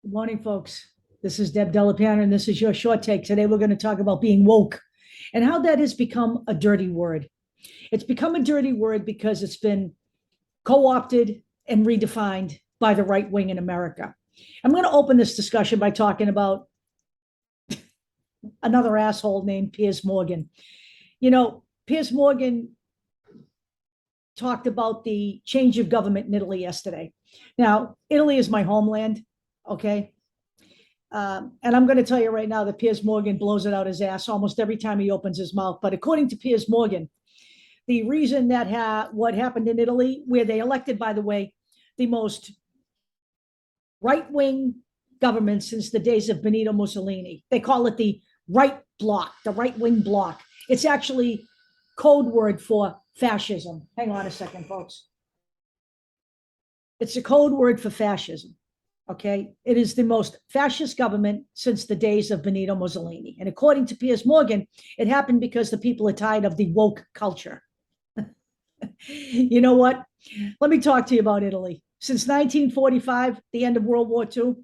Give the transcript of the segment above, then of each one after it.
Good morning, folks. This is Deb Delapiano, and this is your short take. Today, we're going to talk about being woke and how that has become a dirty word. It's become a dirty word because it's been co opted and redefined by the right wing in America. I'm going to open this discussion by talking about another asshole named Piers Morgan. Piers Morgan talked about the change of government in Italy yesterday. Now, Italy is my homeland, okay? And I'm going to tell you right now that Piers Morgan blows it out his ass almost every time he opens his mouth. But according to Piers Morgan, the reason that what happened in Italy, where they elected, by the way, the most right-wing government since the days of Benito Mussolini. They call it the right bloc, the right-wing bloc. It's actually code word for fascism. Hang on a second, folks. It's a code word for fascism. Okay, it is the most fascist government since the days of Benito Mussolini. And according to Piers Morgan, it happened because the people are tired of the woke culture. You know what? Let me talk to you about Italy. Since 1945, the end of World War II,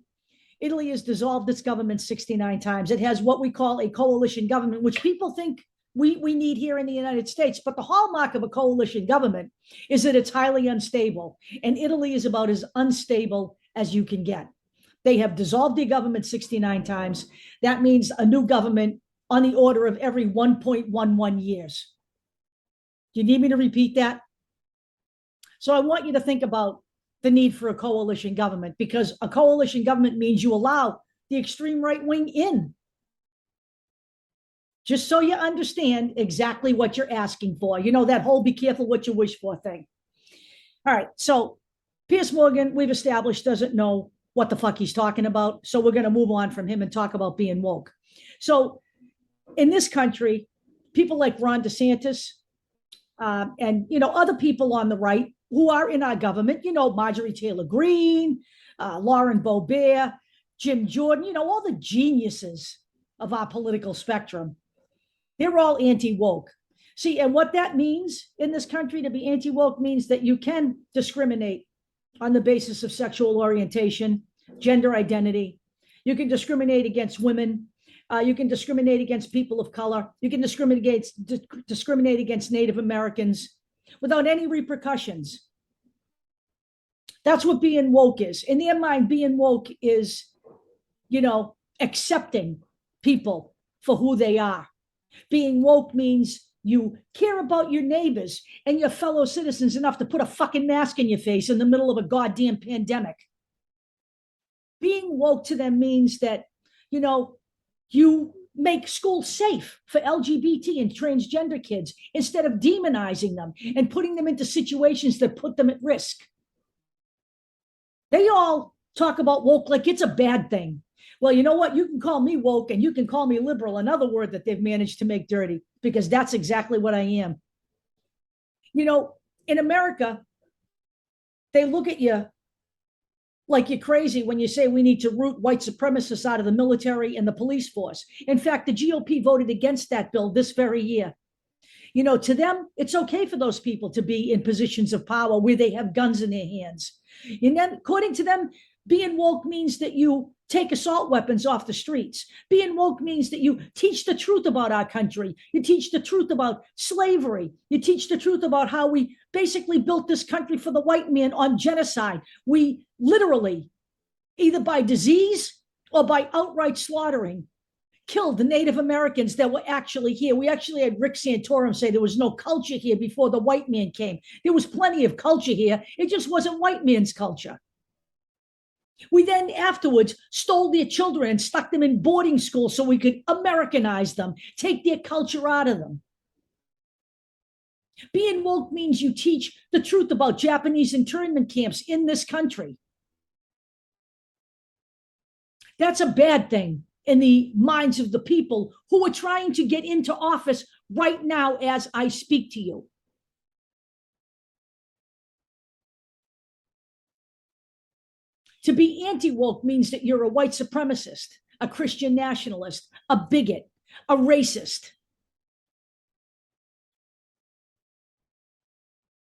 Italy has dissolved its government 69 times. It has what we call a coalition government, which people think we need here in the United States. But the hallmark of a coalition government is that it's highly unstable. And Italy is about as unstable as you can get. They have dissolved the government 69 times. That means a new government on the order of every 1.11 years. Do you need me to repeat that? So I want you to think about the need for a coalition government, because a coalition government means you allow the extreme right wing in. Just so you understand exactly what you're asking for. You know, that whole be careful what you wish for thing. All right. So Piers Morgan, we've established, doesn't know what the fuck he's talking about. So we're going to move on from him and talk about being woke. So in this country, people like Ron DeSantis and, other people on the right who are in our government, Marjorie Taylor Greene, Lauren Boebert, Jim Jordan, all the geniuses of our political spectrum, they're all anti-woke. See, and what that means in this country, to be anti-woke, means that you can discriminate on the basis of sexual orientation, gender identity. You can discriminate against women. You can discriminate against people of color. You can discriminate against Native Americans without any repercussions. That's what being woke is. In their mind, being woke is, accepting people for who they are. Being woke means you care about your neighbors and your fellow citizens enough to put a fucking mask in your face in the middle of a goddamn pandemic. Being woke to them means that, you make school safe for LGBT and transgender kids instead of demonizing them and putting them into situations that put them at risk. They all talk about woke like it's a bad thing. Well, you know what? You can call me woke and you can call me liberal, another word that they've managed to make dirty, because that's exactly what I am. In America, they look at you like you're crazy when you say we need to root white supremacists out of the military and the police force. In fact, the GOP voted against that bill this very year. To them, it's okay for those people to be in positions of power where they have guns in their hands. And then, according to them, being woke means that you take assault weapons off the streets. Being woke means that you teach the truth about our country. You teach the truth about slavery. You teach the truth about how we basically built this country for the white man on genocide. We literally, either by disease or by outright slaughtering, killed the Native Americans that were actually here. We actually had Rick Santorum say there was no culture here before the white man came. There was plenty of culture here. It just wasn't white man's culture. We then afterwards stole their children and stuck them in boarding school so we could Americanize them, take their culture out of them. Being woke means you teach the truth about Japanese internment camps in this country. That's a bad thing in the minds of the people who are trying to get into office right now as I speak to you. To be anti-woke means that you're a white supremacist, a Christian nationalist, a bigot, a racist.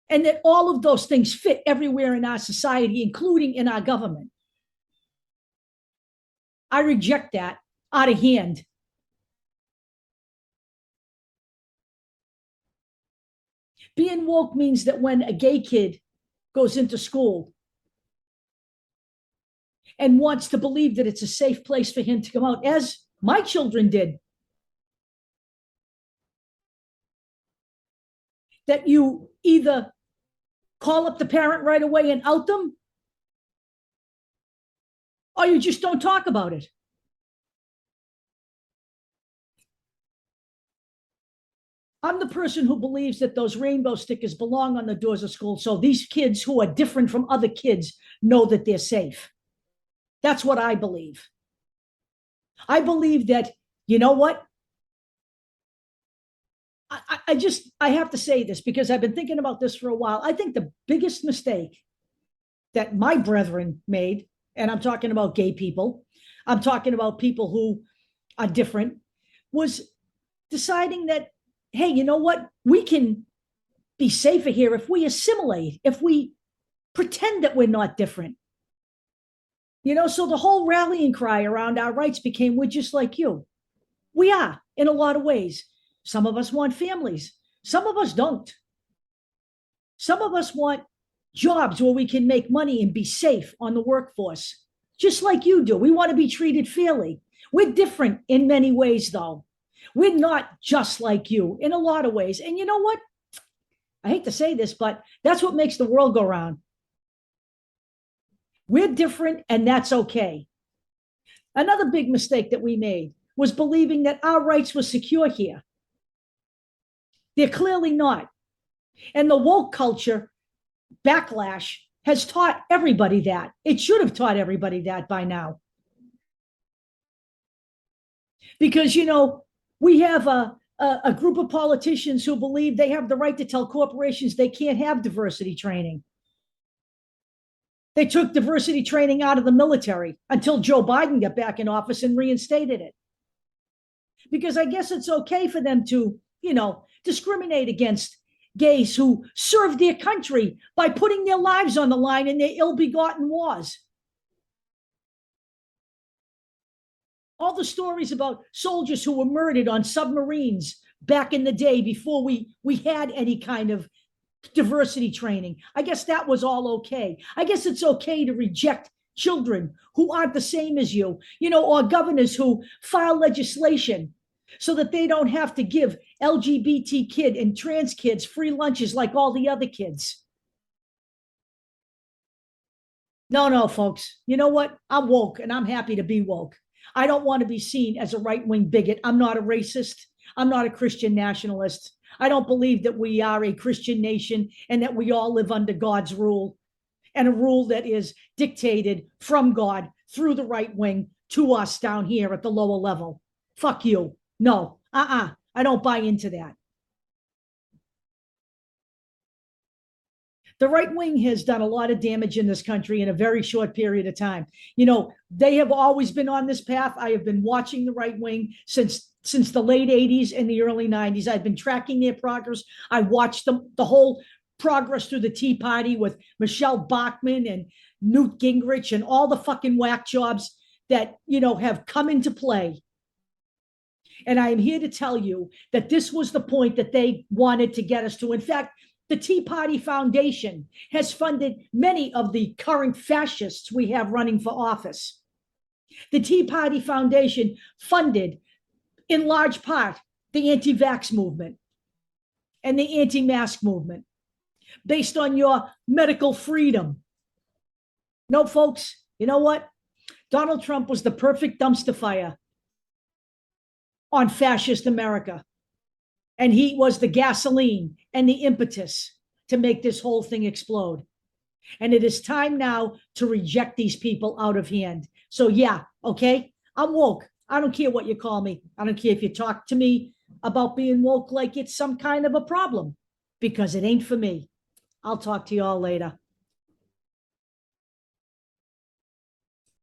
And that all of those things fit everywhere in our society, including in our government. I reject that out of hand. Being woke means that when a gay kid goes into school and wants to believe that it's a safe place for him to come out, as my children did, that you either call up the parent right away and out them, or you just don't talk about it. I'm the person who believes that those rainbow stickers belong on the doors of school so these kids who are different from other kids know that they're safe. That's what I believe. I believe that, you know what? I have to say this because I've been thinking about this for a while. I think the biggest mistake that my brethren made, and I'm talking about gay people, I'm talking about people who are different, was deciding that, hey, you know what? We can be safer here if we assimilate, if we pretend that we're not different. You know, so the whole rallying cry around our rights became, we're just like you. We are in a lot of ways. Some of us want families. Some of us don't. Some of us want jobs where we can make money and be safe on the workforce, just like you do. We want to be treated fairly. We're different in many ways, though. We're not just like you in a lot of ways. And you know what? I hate to say this, but that's what makes the world go round. We're different, and that's okay. Another big mistake that we made was believing that our rights were secure here. They're clearly not. And the woke culture backlash has taught everybody that. It should have taught everybody that by now. Because, you know, we have a group of politicians who believe they have the right to tell corporations they can't have diversity training. They took diversity training out of the military until Joe Biden got back in office and reinstated it. Because I guess it's okay for them to, you know, discriminate against gays who served their country by putting their lives on the line in their ill-begotten wars. All the stories about soldiers who were murdered on submarines back in the day before we had any kind of diversity training. I guess that was all okay. I guess it's okay to reject children who aren't the same as you, you know, or governors who file legislation so that they don't have to give LGBT kid and trans kids free lunches like all the other kids. No, folks. You know what? I'm woke and I'm happy to be woke. I don't want to be seen as a right-wing bigot. I'm not a racist. I'm not a Christian nationalist. I don't believe that we are a Christian nation and that we all live under God's rule, and a rule that is dictated from God through the right wing to us down here at the lower level. Fuck you. No, I don't buy into that. The right wing has done a lot of damage in this country in a very short period of time. You know, they have always been on this path. I have been watching the right wing since the late 80s and the early 90s. I've been tracking their progress. I watched the whole progress through the Tea Party with Michelle Bachmann and Newt Gingrich and all the fucking whack jobs that, you know, have come into play. And I am here to tell you that this was the point that they wanted to get us to. In fact, the Tea Party Foundation has funded many of the current fascists we have running for office. The Tea Party Foundation funded, in large part, the anti-vax movement and the anti-mask movement based on your medical freedom. No, folks, you know what? Donald Trump was the perfect dumpster fire on fascist America. And he was the gasoline and the impetus to make this whole thing explode. And it is time now to reject these people out of hand. So yeah, okay, I'm woke. I don't care what you call me. I don't care if you talk to me about being woke like it's some kind of a problem, because it ain't for me. I'll talk to you all later.